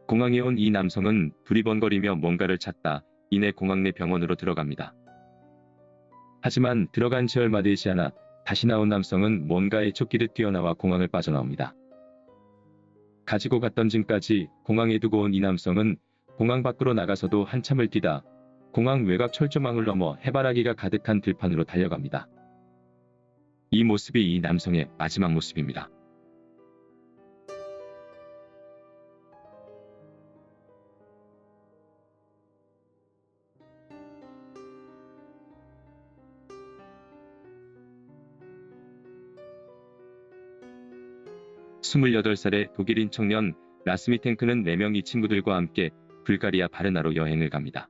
공항에 온 이 남성은 두리번거리며 뭔가를 찾다 이내 공항 내 병원으로 들어갑니다. 하지만 들어간 지 얼마 되지 않아 다시 나온 남성은 뭔가에 쫓기듯 뛰어나와 공항을 빠져나옵니다. 가지고 갔던 짐까지 공항에 두고 온 이 남성은 공항 밖으로 나가서도 한참을 뛰다 공항 외곽 철조망을 넘어 해바라기가 가득한 들판으로 달려갑니다. 이 모습이 이 남성의 마지막 모습입니다. (28) 살의 독일인 청년 라스미탱크는 4명의 친구들과 함께 불가리아 바르나로 여행을 갑니다.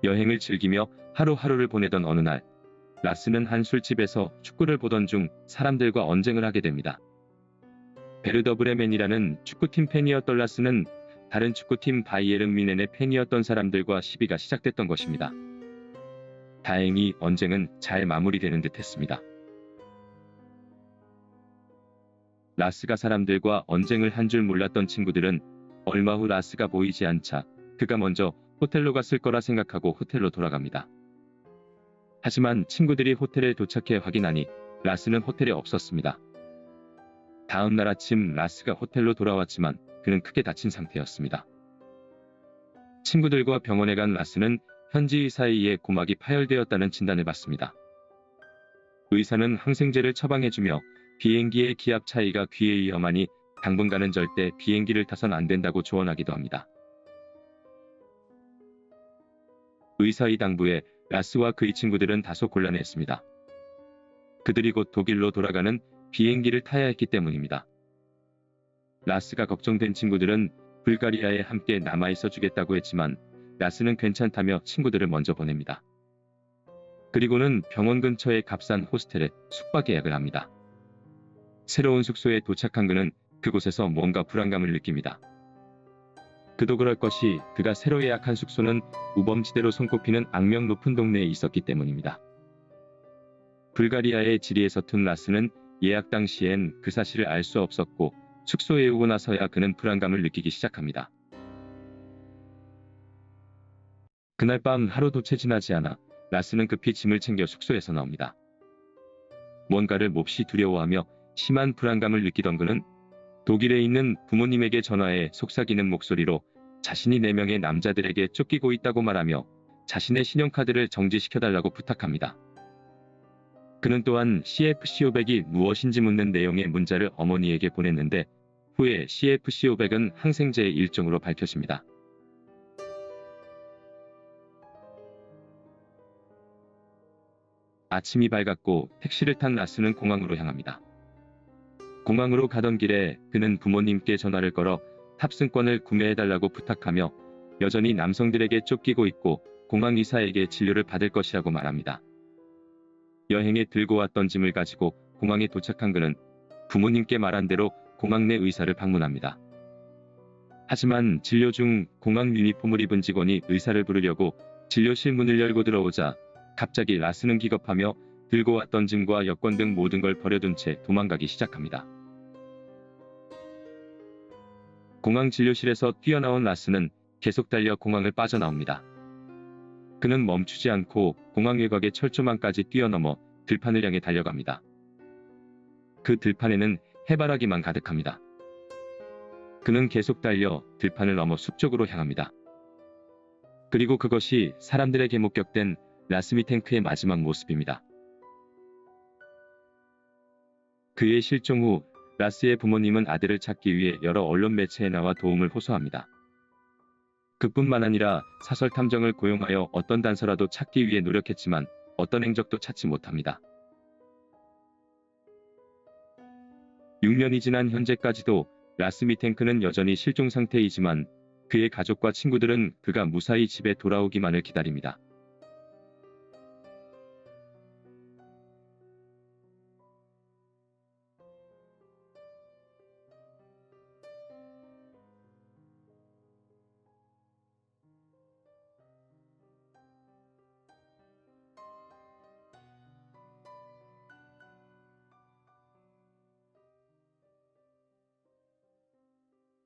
여행을 즐기며 하루하루를 보내던 어느 날, 라스는 한 술집에서 축구를 보던 중 사람들과 언쟁을 하게 됩니다. 베르더 브레멘이라는 축구팀 팬이었던 라스는 다른 축구팀 바이에른 뮌헨의 팬이었던 사람들과 시비가 시작됐던 것입니다. 다행히 언쟁은 잘 마무리되는 듯 했습니다. 라스가 사람들과 언쟁을 한 줄 몰랐던 친구들은 얼마 후 라스가 보이지 않자 그가 먼저 호텔로 갔을 거라 생각하고 호텔로 돌아갑니다. 하지만 친구들이 호텔에 도착해 확인하니 라스는 호텔에 없었습니다. 다음 날 아침 라스가 호텔로 돌아왔지만 그는 크게 다친 상태였습니다. 친구들과 병원에 간 라스는 현지 의사에 의해 고막이 파열되었다는 진단을 받습니다. 의사는 항생제를 처방해주며 비행기의 기압 차이가 귀에 위험하니 당분간은 절대 비행기를 타선 안 된다고 조언하기도 합니다. 의사의 당부에 라스와 그의 친구들은 다소 곤란했습니다. 그들이 곧 독일로 돌아가는 비행기를 타야 했기 때문입니다. 라스가 걱정된 친구들은 불가리아에 함께 남아있어 주겠다고 했지만 라스는 괜찮다며 친구들을 먼저 보냅니다. 그리고는 병원 근처의 값싼 호스텔에 숙박 예약을 합니다. 새로운 숙소에 도착한 그는 그곳에서 뭔가 불안감을 느낍니다. 그도 그럴 것이 그가 새로 예약한 숙소는 우범지대로 손꼽히는 악명 높은 동네에 있었기 때문입니다. 불가리아의 지리에 서툰 라스는 예약 당시엔 그 사실을 알 수 없었고 숙소에 오고 나서야 그는 불안감을 느끼기 시작합니다. 그날 밤 하루도 채 지나지 않아 라스는 급히 짐을 챙겨 숙소에서 나옵니다. 뭔가를 몹시 두려워하며 심한 불안감을 느끼던 그는 독일에 있는 부모님에게 전화해 속삭이는 목소리로 자신이 4명의 남자들에게 쫓기고 있다고 말하며 자신의 신용카드를 정지시켜달라고 부탁합니다. 그는 또한 CFC500이 무엇인지 묻는 내용의 문자를 어머니에게 보냈는데 후에 CFC500은 항생제의 일종으로 밝혀집니다. 아침이 밝았고 택시를 탄 라스는 공항으로 향합니다. 공항으로 가던 길에 그는 부모님께 전화를 걸어 탑승권을 구매해달라고 부탁하며 여전히 남성들에게 쫓기고 있고 공항 의사에게 진료를 받을 것이라고 말합니다. 여행에 들고 왔던 짐을 가지고 공항에 도착한 그는 부모님께 말한 대로 공항 내 의사를 방문합니다. 하지만 진료 중 공항 유니폼을 입은 직원이 의사를 부르려고 진료실 문을 열고 들어오자 갑자기 라스는 기겁하며 들고 왔던 짐과 여권 등 모든 걸 버려둔 채 도망가기 시작합니다. 공항 진료실에서 뛰어나온 라스는 계속 달려 공항을 빠져나옵니다. 그는 멈추지 않고 공항 외곽의 철조망까지 뛰어넘어 들판을 향해 달려갑니다. 그 들판에는 해바라기만 가득합니다. 그는 계속 달려 들판을 넘어 숲 쪽으로 향합니다. 그리고 그것이 사람들에게 목격된 라스미탱크의 마지막 모습입니다. 그의 실종 후 라스의 부모님은 아들을 찾기 위해 여러 언론 매체에 나와 도움을 호소합니다. 그뿐만 아니라 사설 탐정을 고용하여 어떤 단서라도 찾기 위해 노력했지만 어떤 행적도 찾지 못합니다. 6년이 지난 현재까지도 라스미탱크는 여전히 실종 상태이지만 그의 가족과 친구들은 그가 무사히 집에 돌아오기만을 기다립니다.